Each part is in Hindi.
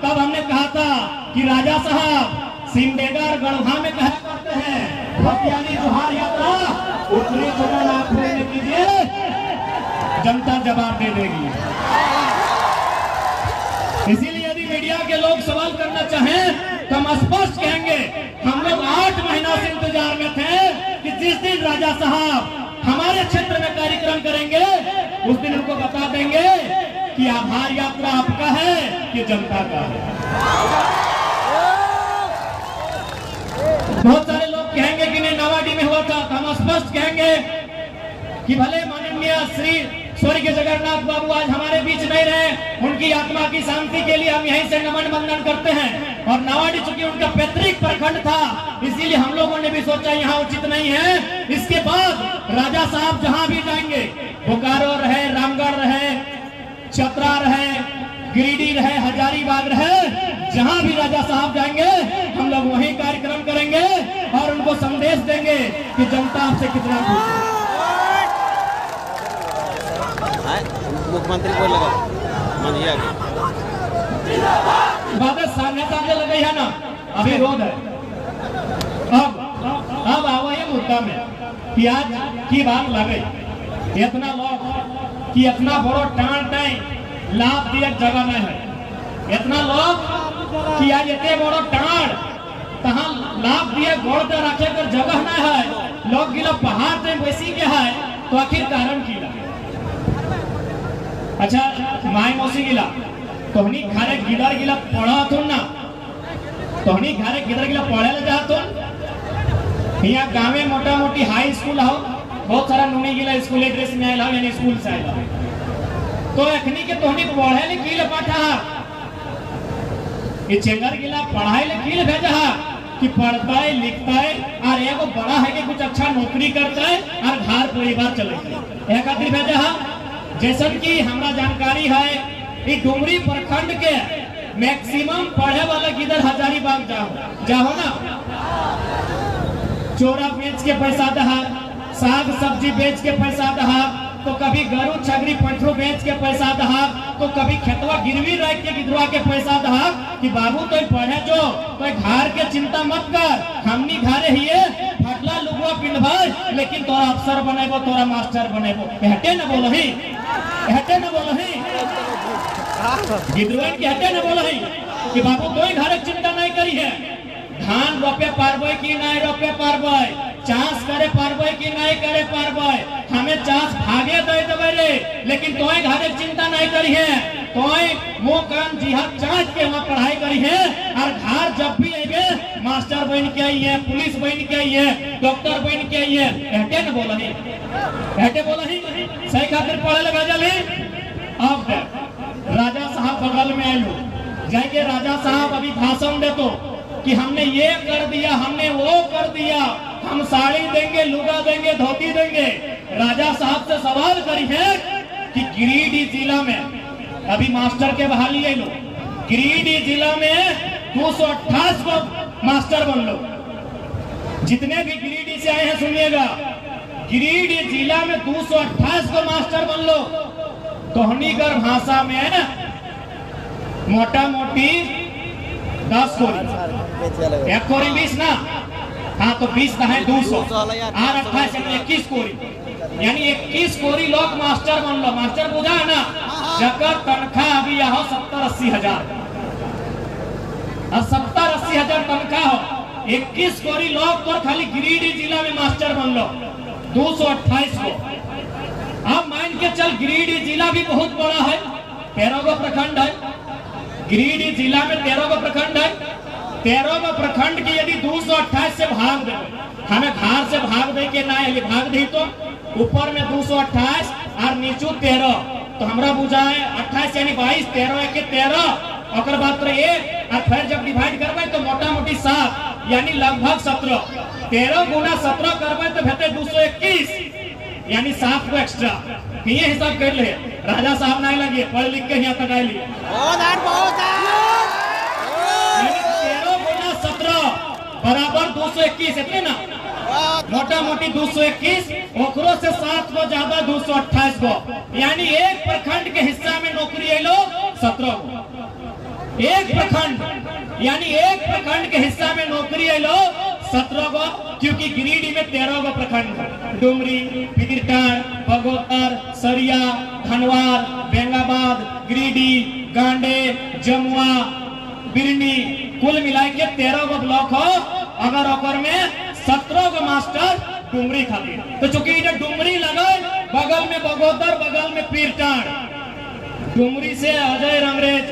तब हमने कहा था कि राजा साहब सिमडेगा और गढ़वा में कहा करते हैं भटियानी जोहार यात्रा उतनी चुनाव आप में कीजिए, जनता जवाब दे देगी। इसीलिए यदि मीडिया के लोग सवाल करना चाहें तो हम स्पष्ट कहेंगे, हम लोग 8 महीना से इंतजार में थे कि जिस दिन राजा साहब हमारे क्षेत्र में कार्यक्रम करेंगे उस दिन उनको बता देंगे कि आभार यात्रा आपका है कि जनता का है। बहुत सारे लोग कहेंगे कि नहीं नावाडी में हुआ था, तो हम स्पष्ट कहेंगे कि भले माननीय श्री स्वर्गीय जगन्नाथ बाबू आज हमारे बीच नहीं रहे, उनकी आत्मा की शांति के लिए हम यहीं से नमन वंदन करते हैं। और नावाडी चूंकि उनका पैतृक प्रखंड था, इसीलिए हम लोगों ने भी सोचा यहाँ उचित नहीं है। इसके बाद राजा साहब जहाँ भी जाएंगे, बोकारो रहे, रामगढ़ रहे, चतरा रहे, गिरिडीह रहे, हजारीबाग रहे, जहाँ भी राजा साहब जाएंगे हम लोग वहीं कार्यक्रम करेंगे और उनको संदेश देंगे कि जनता आपसे कितना खुश है। मुख्यमंत्री को लगा मानिए बात सामने लगे है ना, अभी रोड है। अब आओ ये मुद्दा में प्याज की बात लगे, इतना लोग कि इतना बड़ो टाण टाइम लाभ दिया जगह नहीं है, इतना लोग कि आज इतने बड़ो टाण तहाँ लाभ दिए गोड़ पे रखे कर जगह नहीं है, लोग गिला पहाड़ पे वैसी के है, तो आखिर कारण की लगे। अच्छा माई मौसी गिला तोहनी घरे गिदर गिला पढ़ा तो ना, तोहनी घरे गिदर गिला पढ़े ले जा तो यहाँ गाँव में मोटा मोटी हाई स्कूल हो, बहुत सारा नुनी गिला स्कूल ड्रेस में आया यानी स्कूल से आया, तो अखनी के तोहनी पढ़े ले की ले पाठा ये चेंगर गिला पढ़ाई ले की ले भेजा कि पढ़ता है लिखता है और एगो बड़ा है कि कुछ अच्छा नौकरी करता है और घर परिवार चलेगा, एक खातिर भेजा। जैसन की हमरा जानकारी है कि डुमरी प्रखंड के मैक्सिमम पढ़े वाला किधर हजारीबाग जाओ ना, चोरा बेच के पैसा दहा, साग सब्जी बेच के पैसा दहा, तो कभी गरु छगरी पंठरू बेच के पैसा दहा, तो कभी खेतवा गिरवी रख के गिदवा के पैसा दहा कि बाबू तो पढ़े जो तो घर के चिंता मत कर, हमनी घरे हिए फटला लुगवा पिंधवाई, लेकिन तोरा अफसर बनेबो तोरा मास्टर बनेबो, हटे न बोलही, हटे न बोलही गिदवन के, हटे न बोलही कि बाबू कोई घर की चिंता नहीं करी है, धान रोपे पारबे कि नहीं रोपे पारबे, चाष करे पारबे कि नहीं करे पारबे, हमें चाष भागे दे देवे रे, लेकिन तोय घरे चिंता नहीं करी है, तोय मुंह कान जिहाद चाँच के वहाँ पढ़ाई करी है और घर जब भी आएगे मास्टर बन के आई है, पुलिस बन के आई है, डॉक्टर बन के आई है, हटे न बोलही, हटे बोलही सही खातिर पढ़े लगा जली। अब राजा साहब बगल में आयु जाएंगे, राजा साहब अभी भाषण दे तो कि हमने ये कर दिया, हमने वो कर दिया, हम साड़ी देंगे, लुगा देंगे, धोती देंगे। राजा साहब से सवाल करी है कि गिरिडीह जिला में अभी मास्टर के बहाली है लो, गिरिडीह जिला में 228 को मास्टर बन लो, जितने भी गिरिडीह से आए हैं सुनिएगा, गिरिडीह जिला में 228 को मास्टर बन लो। तोहनीगर भाषा में है ना मोटा मोटी 10 कोरी, 1 कोरी 20 ना, हाँ तो 20 का है 200 और 28 21 कोरी, यानी 21 कोरी लोग मास्टर बन लो। मास्टर बुझा है ना, जगह तनख्वाह अभी यहाँ 70-80 हजार और 70-80 हजार तनख्वाह हो, 21 कोरी लोग तो खाली गिरिडीह जिला में मास्टर बन लो 228 को। अब मान के चल गिरिडीह जिला भी बहुत बड़ा है, 13 गो प्रखंड है, गिरिडीह जिला में 13 गो प्रखंड है, 13 गो प्रखंड की यदि 228 से भाग दे, हमें घर से भाग दे के ना भाग दी तो ऊपर में 228 और नीचू 13, तो हमरा बुझाए 28 यानी 22, 13 के 13 और बात तो ये, और फिर जब डिवाइड करबे तो मोटा मोटी 7 यानी लगभग 17, 13 गुना 17 करबे तो भेटे 221 यानी 7 को एक्स्ट्रा, ये हिसाब कर ले। राजा साहब नहीं लगे पढ़ लिख के यहाँ तक आए लिए 13 गुना 17 बराबर 221, इतने ना मोटा मोटी 221, ओकरों से 7 को ज्यादा 228 को, यानी एक प्रखंड के हिस्सा में नौकरी है लोग 17 को। एक प्रखंड यानी एक प्रखंड के हिस्सा में नौकरी आइलो 17 गो, क्योंकि गिरिडीह में 13 गो प्रखंड, डुमरी, बिदिरटाड़, बगोतर, सरिया, धनवार, बेंगाबाद, गिरिडीह, गांडे, जमुआ, बिरनी, कुल मिला के 13 गो ब्लॉक हो। अगर ओकर में 17 गो मास्टर डुमरी खातिर, तो चूंकि डुमरी लगे बगल में बगोदर, बगल में पीरटाड़, डुमरी से अजय रंगरेज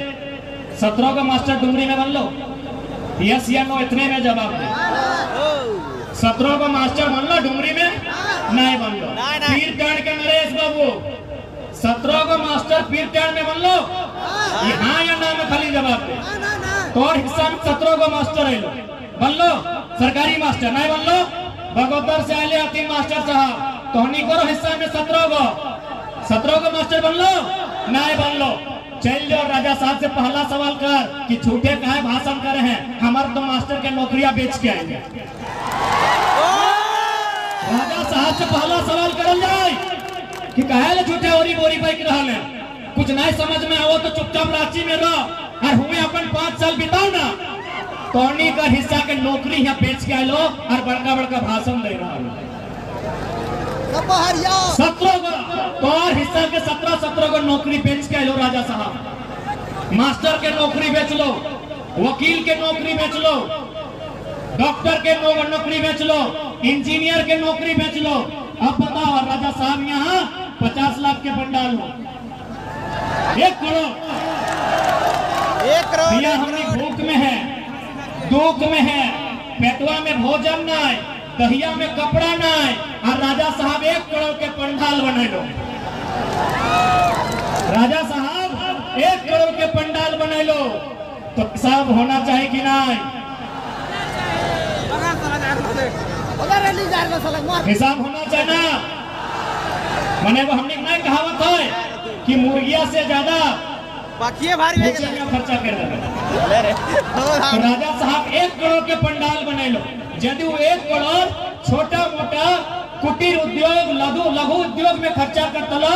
17 का मास्टर डुमरी में बन लो। यस या नो इतने में जवाब दे। 17 का मास्टर बन लो डुमरी में, नहीं बन लो। पीरटाड़ के नरेश बाबू 17 का मास्टर पीरटाड़ में बन लो, यहाँ या ना में खाली जवाब दे। तो और हिस्सा में 17 का मास्टर है लो, बन लो सरकारी मास्टर, नहीं बन लो। बगोदर से आले आती मास्टर साहब, तो हनी करो हिस्सा में 17 का मास्टर बन लो, नहीं बन लो। चल जाओ राजा साहब से पहला सवाल कर कि झूठे कहे भाषण करे हैं, हमारे तो मास्टर के नौकरियां बेच के आएंगे। राजा साहब से पहला सवाल करल जाए कि कहे झूठे ओरी बोरी बैठ रहा है, कुछ नहीं समझ में आओ तो चुपचाप रांची में रहो और हुए अपन 5 साल बिताओ ना। तोनी का हिस्सा के नौकरी यहाँ बेच के आलो और बड़का बड़का भाषण दे रहा है। 17 को और हिस्सा के 17 को नौकरी बेच के लो राजा साहब। मास्टर के नौकरी बेच लो, वकील के नौकरी बेच लो, डॉक्टर के नौकरी बेच लो, इंजीनियर के नौकरी बेच लो। अब बताओ राजा साहब यहाँ 50 लाख के पंडाल हो, 1 करोड़ भैया हमने भूख में है, दुख में है, पेटवा में भोजन नहीं, दहिया में कपड़ा नहीं, और राजा साहब 1 करोड़ के पंडाल बने लो। राजा साहब 1 करोड़ के पंडाल बने लो, तो सब होना चाहिए कि नहीं? हिसाब होना चाहिए ना। मने वो हमने नहीं कहावत है कि मुर्गिया से ज्यादा खर्चा कर रहे। तो राजा साहब 1 करोड़ के पंडाल बने लो। यदि वो 1 करोड़ छोटा मोटा कुटीर उद्योग, लघु उद्योग में खर्चा करता लो,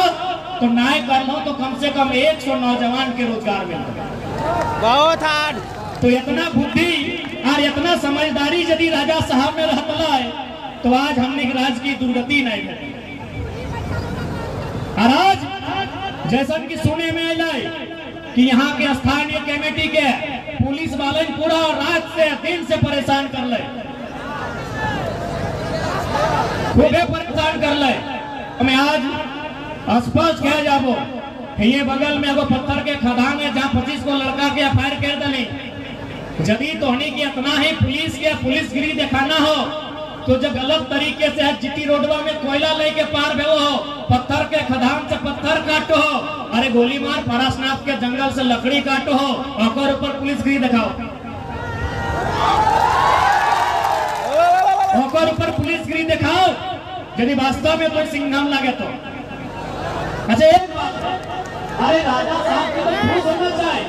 तो नाय कर लो तो कम से कम 100 नौजवान के रोजगार मिलता। बहुत हार्ड। तो इतना बुद्धि और इतना समझदारी यदि राजा साहब में रहता है, तो आज हमने राज की दुर्गति नहीं घटी। और आज जैसा कि सुने में आए कि यहाँ के स्थानीय कमेटी के पुलिस वाले पूरा रात से दिन से परेशान कर ले, खूबे परेशान कर ले। हमें आज स्पष्ट कह जाबो, ये बगल में एगो पत्थर के खदान है जहाँ 25 को लड़का के एफआईआर कर दली। यदि तोहनी की इतना ही पुलिस के पुलिसगिरी दिखाना हो, तो जो गलत तरीके से जीटी रोडवा में कोयला लेके पार भेलो हो, पत्थर के खदान से पत्थर काटो हो, अरे गोली मार पारसनाथ के जंगल से लकड़ी काटो हो, और ऊपर पुलिसगिरी दिखाओ, और ऊपर पुलिसगिरी दिखाओ, यदि वास्तव में कोई सिंघम लगे तो। अच्छा एक बात, अरे राजा साहब को तो होना चाहिए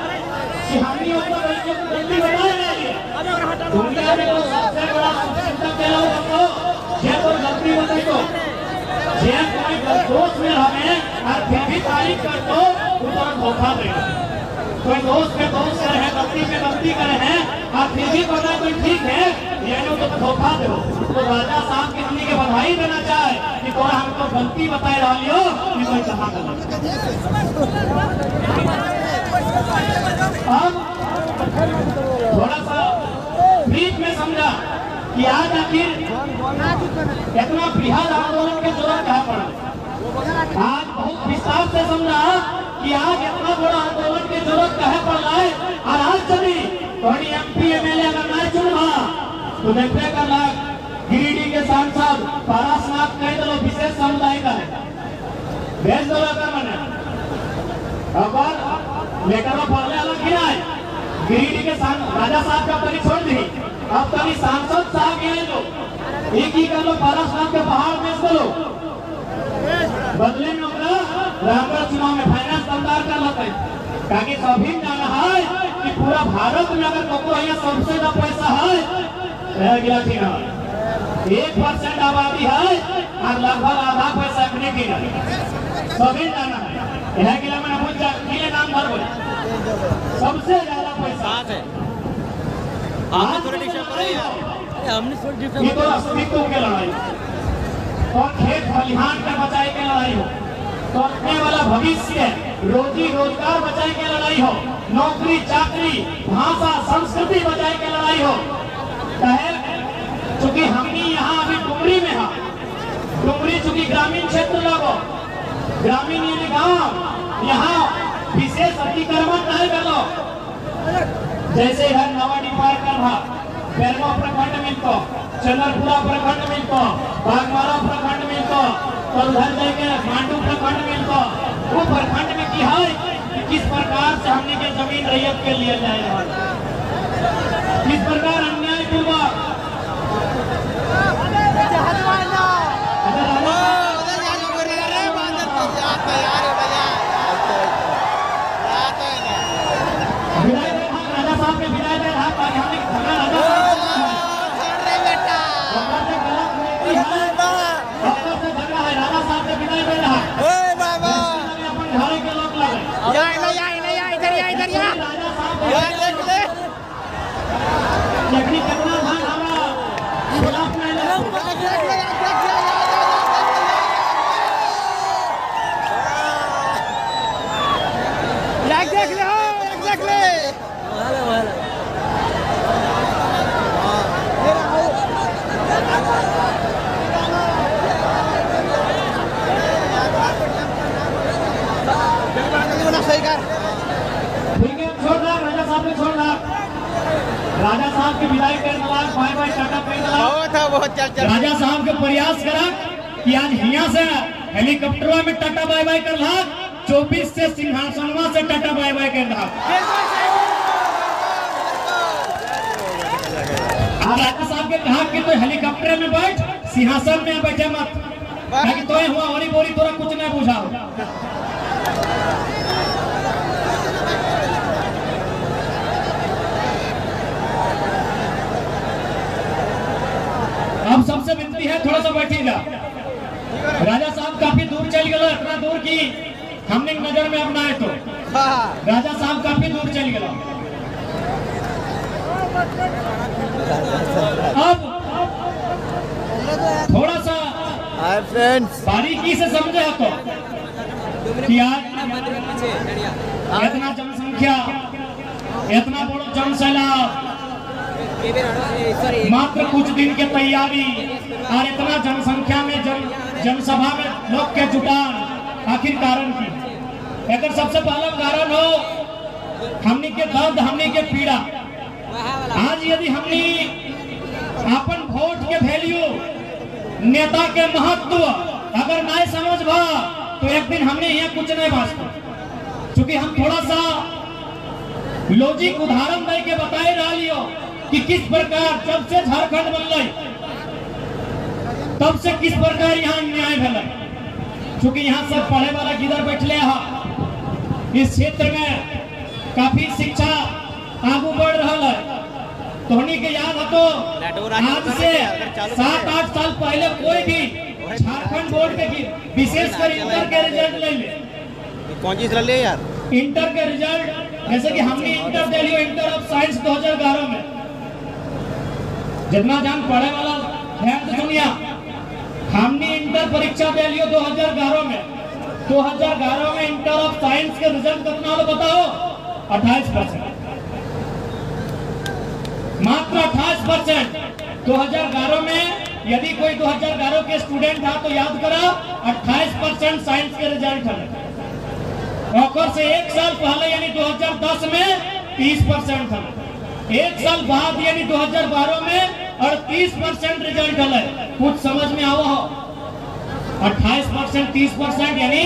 कि हमने ऊपर गलती बनाए दुनिया में तो सबसे बड़ा क्या हो, ये कोई गलती बताई तो ये कोई दोस्त में हमें और फिर भी तारीफ कर दो ऊपर धोखा देगा। कोई दोस्त में दोस्त करे हैं, गलती में गलती करे हैं, और फिर भी पता कोई ठीक है, ये लो तो धोखा दो। तो राजा साहब की हमने के बधाई देना चाहे कि थोड़ा हमको गलती बताए रहा लियो कि कोई कहा गलत। अब थोड़ा सा ब्रीफ में समझा कि आज आखिर इतना बृहद आंदोलन की जरूरत है पड़ा। आज बहुत विस्तार से समझा कि आज इतना बड़ा आंदोलन की जरूरत है पड़ रहा है। और आज सभी थोड़ी MP MLA अगर नहीं चुना तो देखने का लाग गिरिडीह के सांसद पारसनाथ कह दो विशेष समुदाय का है, भेज दो अगर मैंने अगर लेकर पहले अलग गिराए गिरिडीह के राजा साहब का तरी छोड़ दी, अब तरी सांसद साहब ये लो एक ही कर लो, पारसनाथ के पहाड़ में चलो, बदले में अपना रामगढ़ चुनाव में फाइनेंस दमदार कर लेते हैं। ताकि सभी जाना है कि पूरा भारत में अगर कपड़ा यहाँ सबसे ज्यादा पैसा है रह गया थी ना 1% आबादी है और लगभग आधा पैसा अपने की सभी जाना है। यह गिला मैंने पूछा नाम भर सबसे ज्यादा पैसा कहाँ से? आज थोड़ी की डिस्टर्ब लड़ाई यार। हो, हमने थोड़ी ये डिस्टर्ब तो अस्तित्व की लड़ाई और खेत खलिहान का बचाए के लड़ाई हो, तो अपने वाला भविष्य रोजी रोजगार बचाए के लड़ाई हो, नौकरी चाकरी भाषा संस्कृति बचाए के लड़ाई हो। कहे चूंकि हमने यहाँ अभी डुमरी में है, डुमरी चूंकि ग्रामीण क्षेत्र लगो, ग्रामीण यानी गाँव, यहाँ विशेष अतिक्रमण नहीं करो। जैसे इधर नवाडी पार कर रहा, बेरवा प्रखंड मिलतो, चंद्रपुरा प्रखंड मिलतो, बागमारा प्रखंड मिलतो, तो उधर जाके मांडू प्रखंड मिलतो। वो प्रखंड में की है कि किस प्रकार से हमने के जमीन रैयत के लिए जाए रहा, किस प्रकार अन्याय पूर्वक राजा साहब ने विदाई दे रहा था, हमने राजा साहब ने विदाई दे रहा अपन घरे के लोग लगे राजा साहब लकड़ी करना धान हमारा खिलाफ नहीं देख ले ठीक है, छोड़ रहा राजा साहब ने छोड़ रहा, राजा साहब की विदाई कर दिला, बाय बाय टाटा कर दिला। बहुत चल राजा साहब के प्रयास करा कि आज यहाँ से हेलीकॉप्टरवा में टाटा बाय बाय कर रहा, 24 से सिंहासनवा से टाटा बाय बाय कर रहा। राजा साहब के कहा कि तो हेलीकॉप्टर में बैठ, सिंहासन में बैठे मत, ताकि तो हुआ होली बोली तोरा कुछ नहीं बुझा। अब सबसे विनती है थोड़ा सा बैठिएगा। राजा साहब काफी दूर चल गए, इतना दूर की हमने नजर में अपना है, तो राजा साहब काफी दूर चल गए। अब थोड़ा सा फ्रेंड्स बारीकी से समझे तो कि आज इतना जनसंख्या, इतना बड़ा जनसैलाब, मात्र कुछ दिन के तैयारी और इतना जनसंख्या में जनसभा में लोग के जुटान, आखिर कारण की अगर सबसे पहला कारण हो हमनी के दर्द, हमनी के पीड़ा। आज यदि हमनी अपन वोट के वैल्यू, नेता के महत्व अगर नहीं समझ भा तो एक दिन हमने यहाँ कुछ नहीं बांचता। क्योंकि हम थोड़ा सा लॉजिक उदाहरण दे के बताए रहा लियो कि किस प्रकार जब से झारखंड बनल तब से किस प्रकार यहाँ न्याय भला। क्योंकि यहाँ सब पढ़े वाला किधर बैठले है, इस क्षेत्र में काफी शिक्षा आगू बढ़ रहा है। तोहनी के याद है तो आज से 7-8 साल पहले कोई भी झारखंड बोर्ड के विशेषकर इंटर के रिजल्ट ले ले, कौन चीज ले यार, इंटर के रिजल्ट जैसे कि हमने inter they Leo, inter of science 2011 में, जितना जान पढ़े वाला ध्यान से सुनिया, हमने इंटर परीक्षा दे लियो 2011 में। 2011 में इंटर ऑफ साइंस के रिजल्ट कितना हो बताओ? 28%, मात्र 28%। 2011 में यदि कोई 2011 के स्टूडेंट था तो याद करा 28% साइंस के रिजल्ट है। और से एक साल पहले यानी 2010 में 30% था, एक साल बाद यानी 2012 में 38% रिजल्ट है। कुछ समझ में आवा हो? 28% 30% यानी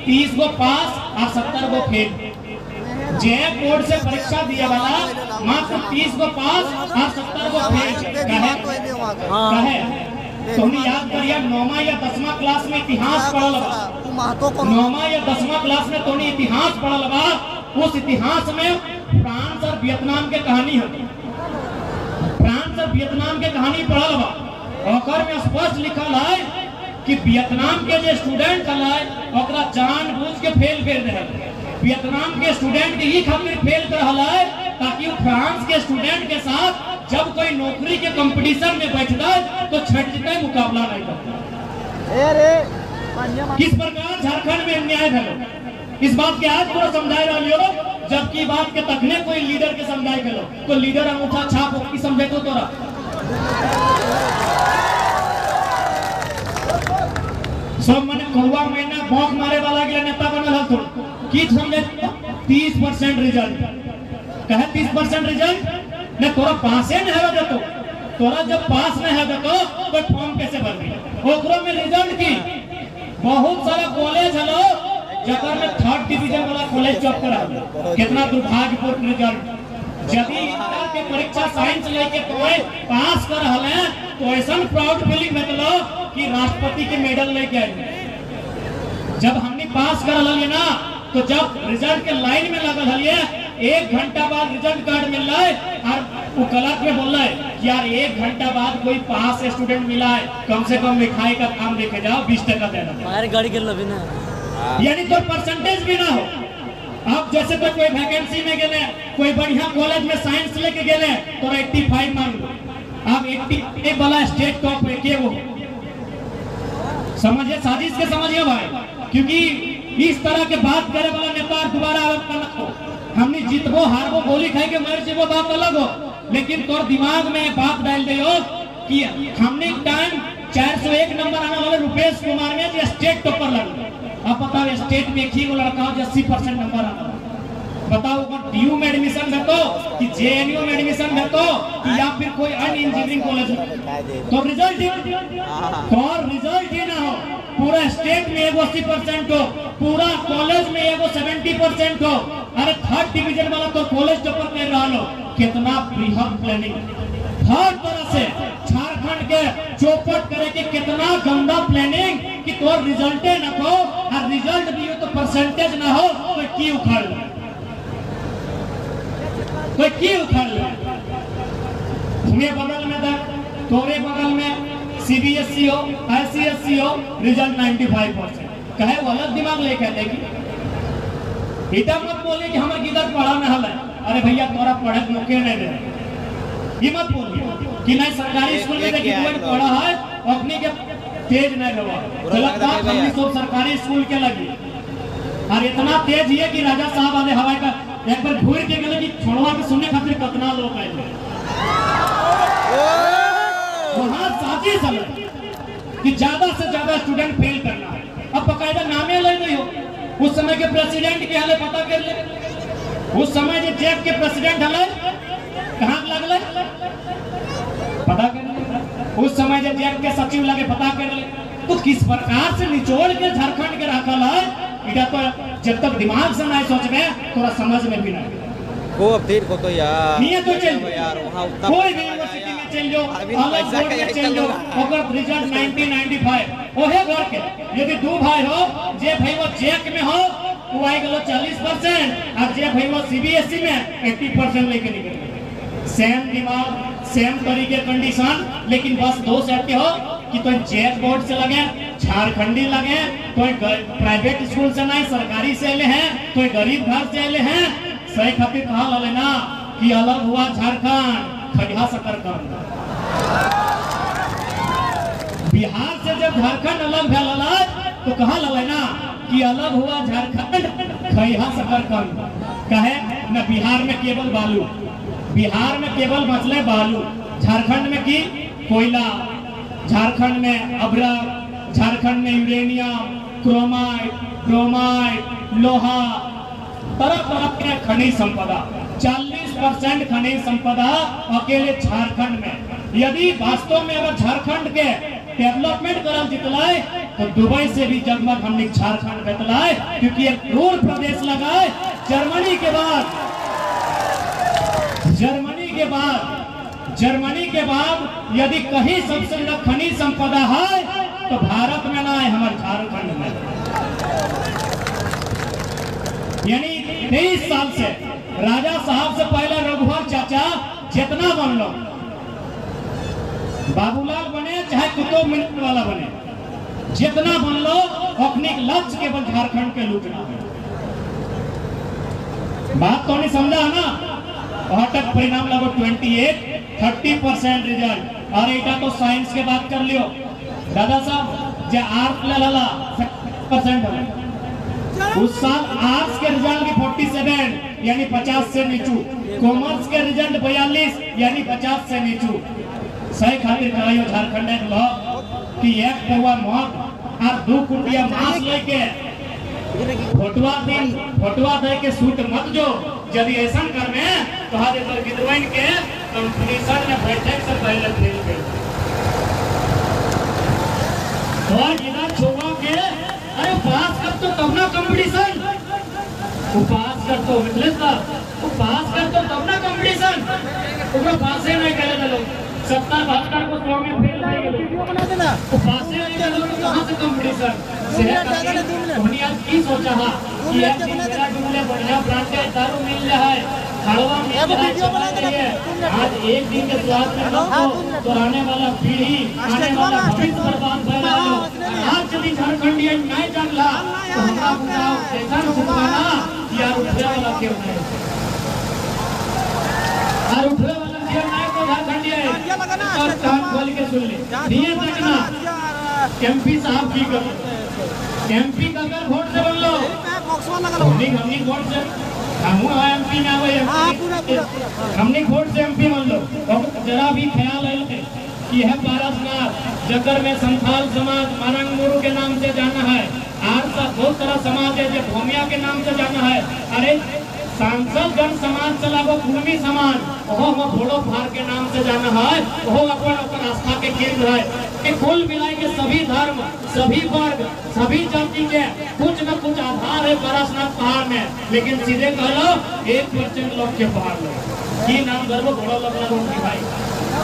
30 गो पास और 70 गो फेल। जे बोर्ड से परीक्षा दिया वाला मात्र 30 गो पास और 70 गो फेल कहे। तुमने याद करिए 9वां या 10वां क्लास में इतिहास पढ़ल बा, 9वां या 10वां क्लास में तोनी इतिहास पढ़ल बा। उस इतिहास में फ्रांस और वियतनाम के कहानी है, फ्रांस और वियतनाम के कहानी पढ़ल बा। और में स्पष्ट लिखल है कि वियतनाम के जो स्टूडेंट है ओकरा जानबूझ के फेल कर रहे, वियतनाम के स्टूडेंट के ही खातिर फेल कर रहा है ताकि वो फ्रांस के स्टूडेंट के साथ जब कोई नौकरी के कंपटीशन में बैठ जाए तो छट जाए, मुकाबला नहीं करता। किस प्रकार झारखंड में अन्याय भेलो इस बात के आज पूरा समझाए रही हो, जबकि बात के तखने कोई लीडर के समझाए गेलो तो लीडर अंगूठा छाप की समझे तो तोरा सब मने कौवा महीना भौंक मारे वाला के नेता बनल हल तो की समझे 30% रिजल्ट कहे 30% रिजल्ट ने तोरा पासे न है देतो, तोरा जब पास न है देतो तो फॉर्म कैसे भरबी ओकरो में रिजल्ट की बहुत सारा कॉलेज हलो जकर में 3rd डिवीजन वाला कॉलेज जॉब करा कितना दुर्भाग्यपूर्ण रिजल्ट। यदि इंटर के परीक्षा साइंस लेके कोई पास कर हले तो ऐसा प्राउड फीलिंग भेटलो कि राष्ट्रपति के मेडल लेके आए। जब हमने पास कर हलिए ना तो जब रिजल्ट के लाइन में लगल हलिए 1 घंटा बाद रिजल्ट कार्ड मिल रहा है और वो क्लर्क में बोल रहा है कि यार 1 घंटा बाद कोई पास स्टूडेंट मिला है, कम से कम मिठाई का काम लेके जाओ 20 टका देना गाड़ी के लबी ना, यानी तो परसेंटेज भी ना हो। अब जैसे तो कोई वैकेंसी में गेले कोई बढ़िया कॉलेज में साइंस लेके गेले तो 85 मांग लो, अब 80 वाला स्टेट टॉप है के वो समझिए साजिश के समझिए भाई, क्योंकि इस तरह के बात करे वाला नेता दोबारा आरोप करना हो। हमने जीतबो हारबो गोली खाई के मर जेबो बात अलग हो, लेकिन तोर दिमाग में बात डाल दे हो कि हमने टाइम 401 नंबर आने वाले रुपेश कुमार में जो स्टेट टॉपर लगा। अब बताओ स्टेट में एक ही वो लड़का हो जो 80% नंबर आना, बताओ अगर डीयू में एडमिशन है तो कि जेएनयू में एडमिशन है तो कि या फिर कोई अन्य इंजीनियरिंग कॉलेज में, तो रिजल्ट ही ना हो। पूरा स्टेट में एगो 80% हो, पूरा कॉलेज में एगो 70% हो, अरे 3rd डिवीजन वाला तो कॉलेज टॉपर कर रहा हो। कितना बृहद प्लानिंग हर तरह से झारखंड के चौपट करे कि कितना गंदा प्लानिंग कि तो रिजल्टे ना हो और रिजल्ट भी हो तो परसेंटेज ना हो तो की उखाड़ ले, तो की उखाड़ ले। तुम्हें बगल में देख, तोरे बगल में सीबीएसई हो आईसीएसई हो रिजल्ट 95%, कहे वो अलग दिमाग लेके देगी। इतना मत बोले कि हमारे किधर पढ़ा न हल, अरे भैया तोरा पढ़े मौके नहीं दे, ये मत बोलिए कि नहीं सरकारी स्कूल में देखिए पढ़ा है अपनी के तेज नहीं रहा, गलत बात। हमने सब सरकारी स्कूल के लगी और इतना तेज है कि राजा साहब वाले हवाई का एक बार घूर के गले कि छोड़वा के सुनने खातिर कितना लोग आए वहां साजिश है कि ज्यादा से ज्यादा स्टूडेंट फेल करना है। अब बकायदा नामे ले नहीं हो, उस समय के प्रेसिडेंट के हाले पता कर ले, उस समय जो जेक के प्रेसिडेंट हले कहाँ लगले पता कर ले, उस समय जो जेक के सचिव लगे पता कर ले। तो किस प्रकार से निचोड़ के झारखंड के रखल है, इधर तो जब तक दिमाग से नहीं सोचबे थोड़ा समझ में भी नहीं वो फिर को तो यार नहीं है तो चल यार वहां उतना कोई भी यूनिवर्सिटी में चल जाओ, अलग बोर्ड में चल जाओ, अगर रिजल्ट 90-95 ओहे घर के यदि 2 भाई हो, जे भाई वो जेक में हो वो आई गलो 40% और जे भाई वो सीबीएसई में 80% लेके निकले। सेम दिमाग सेम तरीके कंडीशन, लेकिन बस 2 सेट हो कि तो जेक बोर्ड से लगे, झारखंडी लगे, कोई प्राइवेट स्कूल से नहीं सरकारी से ले हैं, कोई गरीब घर से ले हैं। सही खातिर कहा लेना कि अलग हुआ झारखंड खैहा सकरकंद। बिहार से जब झारखंड अलग भेल तो कहा लेना कि अलग हुआ झारखंड खैहा सकरकंद। कहे न बिहार में केवल बालू, बिहार में केवल मचले बालू, झारखंड में की कोयला, झारखंड में अभ्रक, झारखंड में यूरेनियम, क्रोमाइट, ब्रोमाइट, लोहा, तरह तरह के खनिज संपदा। 40% खनिज संपदा अकेले झारखंड में। यदि वास्तव में अगर झारखंड के डेवलपमेंट करल जितलाए तो दुबई से भी जगमग हमने झारखंड बतलाए, क्योंकि एक रूर प्रदेश लगाए। जर्मनी के बाद यदि कहीं सबसे ज्यादा खनिज संपदा है तो भारत में ना है, हमारे झारखंड में। यानी 23 साल से राजा साहब से पहले रघुवर चाचा जितना बन लो, बाबूलाल बने चाहे कुतुब मीनार वाला बने, जितना बन लो अपने लक्ष्य केवल झारखंड के लूटना है। बात तो नहीं समझा है ना? तक परिणाम लगो 28-30% रिजल्ट। और एटा तो साइंस के बात कर लियो दादा साहब, जे आर्ट ले लला 50% उस साल आर्ट्स के रिजल्ट भी 47 यानी 50 से नीचू, कॉमर्स के रिजल्ट 42 यानी 50 से नीचू। सही खातिर कहियो झारखंड के लोग कि एक पौवा मौत और 2 कुटिया मांस लेके फोटवा दे के सूट मत जो, यदि ऐसा करने तो हाथ पर गिरवाइन के कंपटीशन में बैठे से पहले फेल कर और बिना छोवा के अरे पास कर तो तब ना कंपटीशन, पास कर तो मिले साहब पास कर तो तब ना कंपटीशन, ओकरा पासे नहीं करे लोग 70-72 को 100 में फेल हो गए, पासे नहीं करे लोग कहां से कंपटीशन हमने आज की सोचा हा कि एक दिन मेरा जुमले बढ़िया ब्रांड का दारू मिल रहा है, हलवा मिल रहा है। आज एक दिन के स्वाद में लोग तो आने वाला पीढ़ी आने वाला भविष्य बर्बाद हो रहा है। आज यदि झारखंडी नहीं जान ला तो हमरा बताओ ऐसा छुपाना यार उठने वाला क्यों नहीं, और उठने वाला क्यों नहीं तो झारखंडी है और कान खोल के सुन ले दिए देखना एमपी साहब की कर एमपी का अगर वोट से बन लो हमने वोट से हम एमपी में आवे हमने वोट से एमपी बन लो। और जरा भी ख्याल है कि है पारसनाथ जगर में संथाल समाज मारंग मुरु के नाम से जाना है, आरसा बहुत सारा समाज है जो भूमिया के नाम से जाना है। अरे सांसद जन समाज चला वो कुर्मी समाज वो भोड़ो फार के नाम से जाना है, वो अपन आस्था के केंद्र है। कि कुल मिला के सभी धर्म सभी वर्ग सभी जाति के कुछ न कुछ आधार है पारसनाथ पहाड़ में, लेकिन सीधे कह लो 1% लोग के पहाड़ लोग की नाम गर्व घोड़ा लगना भाई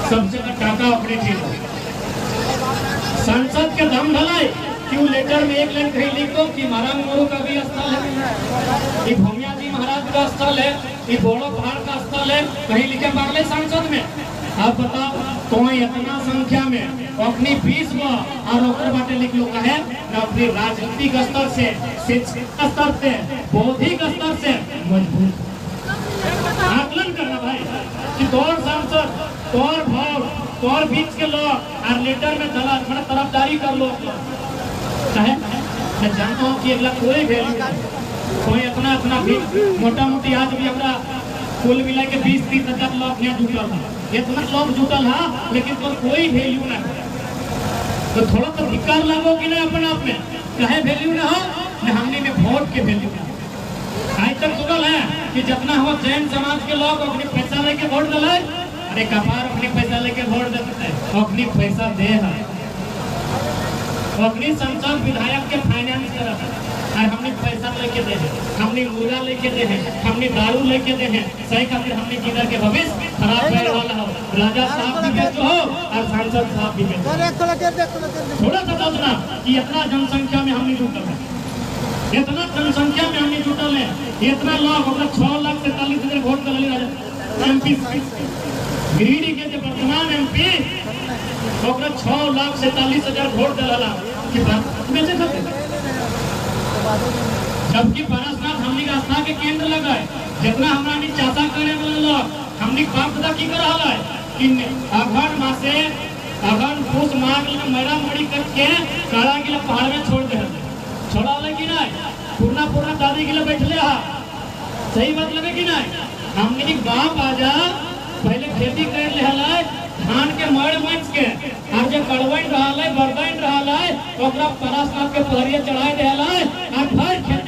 सबसे टाका अपनी चीज संसद के दम ढलाई क्यों लेटर में एक लाइन कहीं लिख दो कि मारंग मुरु का भी स्थल है, ये भूमिया जी महाराज का स्थल है, ये बोड़ो पहाड़ का स्थल है, कहीं लिखे पागले सांसद में। आप बताओ तो इतना संख्या में अपनी 20 और ओकर बाटे लिख लो है ना अपनी राजनीतिक स्तर से शिक्षित स्तर से बौद्धिक स्तर से मजबूत आकलन करना भाई कि तोर सांसद तोर भाव तोर बीच के लोग और लेटर में दला मतलब तरफदारी कर लो चाहे मैं जानता हूँ कि अगला कोई वैल्यू कोई अपना भी मोटा मोटी आज भी हमारा कुल मिला के 20-30 हजार लोग यहाँ जुटल है, इतना लोग जुटल है लेकिन तो कोई वैल्यू ना है। तो थोड़ा तो धिक्कार लागो कि नहीं अपना आप में कहे वैल्यू ना हो न हमने में वोट के वैल्यू ना। आज तक जुटल है कि जितना हो जैन समाज के लोग अपने पैसा लेके वोट दिलाए, अरे कपार अपने पैसा लेके वोट देते हैं अपनी पैसा दे है अपनी संसद विधायक के फाइनेंस कर रहा है और हमने पैसा लेके दे हैं, हमने मुर्गा लेके दे हैं, हमने दारू लेके दे हैं, सही खातिर हमने जिधर के भविष्य खराब होने वाला हो राजा साहब भी बेचो हो और सांसद साहब भी बेचो। थोड़ा सा सोचना कि इतना जनसंख्या में हमने जुटल है, इतना जनसंख्या में हमने जुटल है, इतना लोग मतलब 6,43,000 वोट कर एमपी गिरिडीह के जो वर्तमान एमपी 6,47,000 वोट दिला कि बेचे सकते जबकि पारसनाथ हमने का आस्था के केंद्र लगा है। जितना हमारा चाचा करे वाला लोग हमने बाप दादा की कर रहा है कि अगहन मासे अगहन पूस माघ में मैरा मड़ी करके काला के पहाड़ में छोड़ दे छोड़ा ले कि नहीं पूर्णा दादी के लिए बैठले हा सही बात लगे कि नहीं। हमने बाप आजा पहले खेती कर ले हला धान के मड़ मच के और जो कड़वाइन रहा है बरदाइन रहा है ओकरा पारसनाथ के पहरिया चढ़ाए दे हला और फिर